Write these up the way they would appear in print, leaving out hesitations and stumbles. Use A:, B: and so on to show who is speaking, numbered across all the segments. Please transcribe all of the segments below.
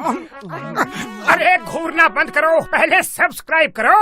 A: अरे घूरना बंद करो, पहले सब्सक्राइब करो.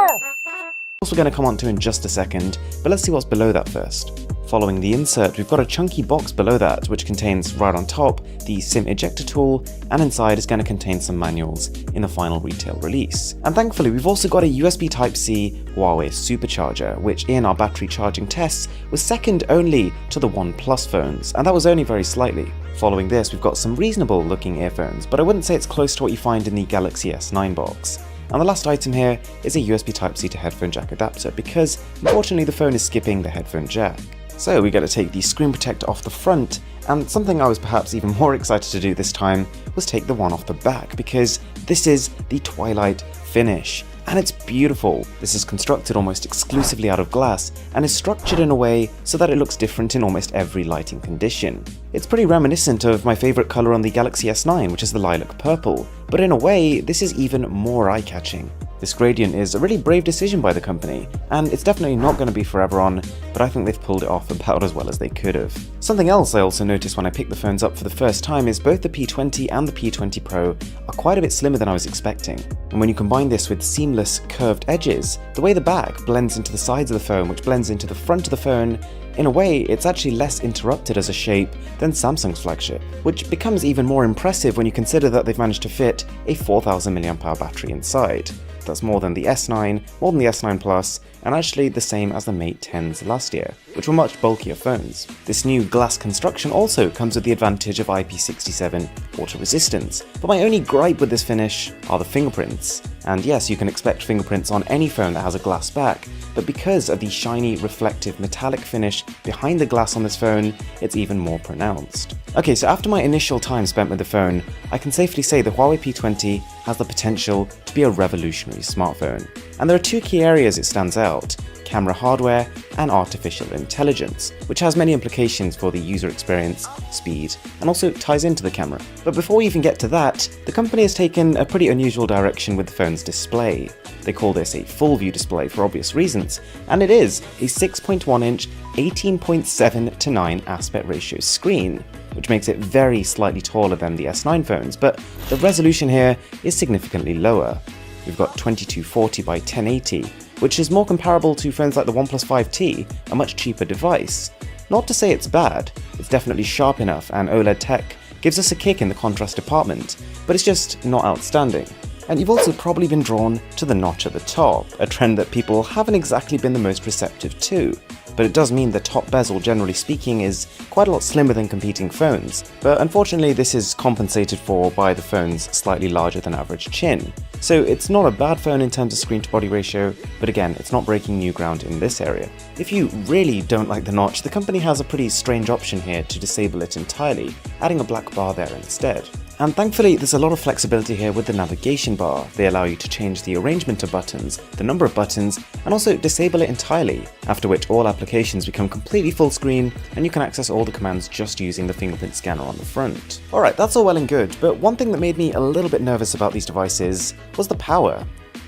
B: We're going to come on to in just a second, but let's see what's below that first. Following the insert, we've got a chunky box below that, which contains right on top the SIM ejector tool, and inside is going to contain some manuals in the final retail release. And thankfully, we've also got a USB Type-C Huawei supercharger, which in our battery charging tests was second only to the OnePlus phones, and that was only very slightly. Following this, we've got some reasonable looking earphones, but I wouldn't say it's close to what you find in the Galaxy S9 box. And the last item here is a USB Type-C to headphone jack adapter, because unfortunately the phone is skipping the headphone jack. So we got to take the screen protector off the front, and something I was perhaps even more excited to do this time was take the one off the back, because this is the Twilight finish. And it's beautiful. This is constructed almost exclusively out of glass and is structured in a way so that it looks different in almost every lighting condition. It's pretty reminiscent of my favourite colour on the Galaxy S9, which is the lilac purple, but in a way this is even more eye-catching. This gradient is a really brave decision by the company, and it's definitely not going to be forever on, but I think they've pulled it off about as well as they could have. Something else I also noticed when I picked the phones up for the first time is both the P20 and the P20 Pro are quite a bit slimmer than I was expecting. And when you combine this with seamless curved edges, the way the back blends into the sides of the phone, which blends into the front of the phone, in a way, it's actually less interrupted as a shape than Samsung's flagship, which becomes even more impressive when you consider that they've managed to fit a 4000 mAh battery inside. That's more than the S9, more than the S9 Plus, and actually the same as the Mate 10s last year, which were much bulkier phones. This new glass construction also comes with the advantage of IP67 water resistance, but my only gripe with this finish are the fingerprints. And yes, you can expect fingerprints on any phone that has a glass back, but because of the shiny, reflective, metallic finish behind the glass on this phone, it's even more pronounced. Okay, so after my initial time spent with the phone, I can safely say the Huawei P20 has the potential to be a revolutionary smartphone. And there are two key areas it stands out: camera hardware and artificial intelligence, which has many implications for the user experience, speed, and also ties into the camera. But before we even get to that, the company has taken a pretty unusual direction with the phone's display. They call this a full view display for obvious reasons, and it is a 6.1-inch 18.7:9 aspect ratio screen, which makes it very slightly taller than the S9 phones, but the resolution here is significantly lower. We've got 2240 by 1080, which is more comparable to phones like the OnePlus 5T, a much cheaper device. Not to say it's bad, it's definitely sharp enough, and OLED tech gives us a kick in the contrast department, but it's just not outstanding. And you've also probably been drawn to the notch at the top, a trend that people haven't exactly been the most receptive to. But it does mean the top bezel, generally speaking, is quite a lot slimmer than competing phones, but unfortunately this is compensated for by the phone's slightly larger than average chin. So it's not a bad phone in terms of screen to body ratio, but again, it's not breaking new ground in this area. If you really don't like the notch, the company has a pretty strange option here to disable it entirely, adding a black bar there instead. And thankfully, there's a lot of flexibility here with the navigation bar. They allow you to change the arrangement of buttons, the number of buttons, and also disable it entirely, after which all applications become completely full screen and you can access all the commands just using the fingerprint scanner on the front. Alright, that's all well and good, but one thing that made me a little bit nervous about these devices was the power.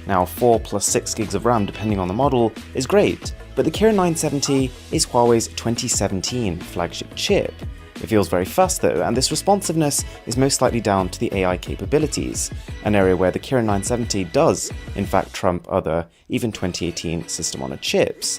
B: Now 4 plus 6 gigs of RAM depending on the model is great, but the Kirin 970 is Huawei's 2017 flagship chip. It feels very fast though, and this responsiveness is most likely down to the AI capabilities, an area where the Kirin 970 does in fact trump other, even 2018 system-on-a-chips.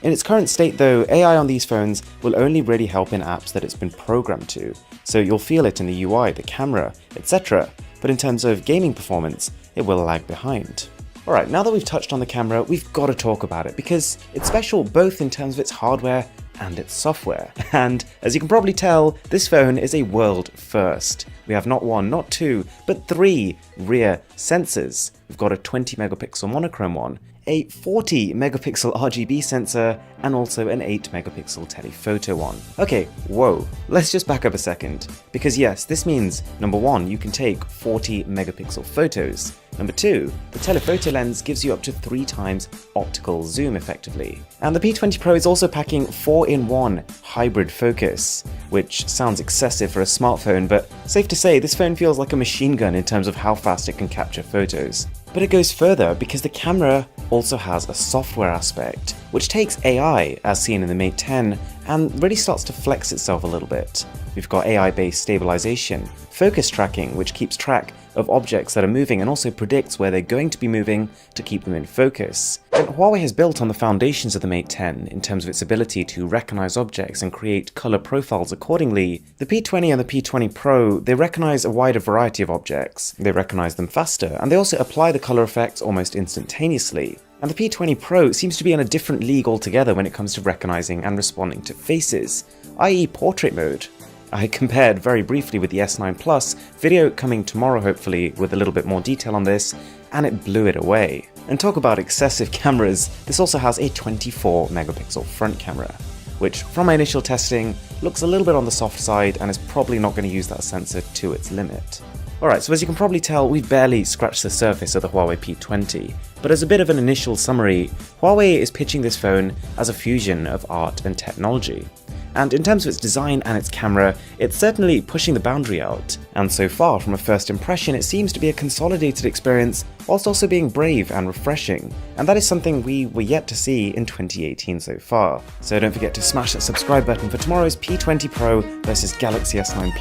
B: In its current state though, AI on these phones will only really help in apps that it's been programmed to, so you'll feel it in the UI, the camera, etc., but in terms of gaming performance, it will lag behind. Alright, now that we've touched on the camera, we've got to talk about it, because it's special both in terms of its hardware and its software. And as you can probably tell, this phone is a world first. We have not one, not two, but 3 rear sensors. We've got a 20 megapixel monochrome one, a 40 megapixel RGB sensor, and also an 8 megapixel telephoto one. Okay, whoa, let's just back up a second. Because yes, this means, number 1, you can take 40 megapixel photos. Number 2, the telephoto lens gives you up to 3 times optical zoom effectively. And the P20 Pro is also packing 4-in-1 hybrid focus, which sounds excessive for a smartphone, but safe to say this phone feels like a machine gun in terms of how fast it can capture photos. But it goes further because the camera also has a software aspect, which takes AI, as seen in the Mate 10, and really starts to flex itself a little bit. We've got AI-based stabilization, focus tracking, which keeps track of objects that are moving and also predicts where they're going to be moving to keep them in focus. And Huawei has built on the foundations of the Mate 10 in terms of its ability to recognize objects and create color profiles accordingly. The P20 and the P20 Pro, they recognize a wider variety of objects, they recognize them faster, and they also apply the color effects almost instantaneously. And the P20 Pro seems to be in a different league altogether when it comes to recognizing and responding to faces, i.e. portrait mode. I compared very briefly with the S9 Plus, video coming tomorrow hopefully with a little bit more detail on this, and it blew it away. And talk about excessive cameras, this also has a 24 megapixel front camera, which from my initial testing looks a little bit on the soft side and is probably not going to use that sensor to its limit. Alright, so as you can probably tell, we've barely scratched the surface of the Huawei P20, but as a bit of an initial summary, Huawei is pitching this phone as a fusion of art and technology. And in terms of its design and its camera, it's certainly pushing the boundary out. And so far, from a first impression, it seems to be a consolidated experience, whilst also being brave and refreshing. And that is something we were yet to see in 2018 so far. So don't forget to smash that subscribe button for tomorrow's P20 Pro versus Galaxy S9 Plus.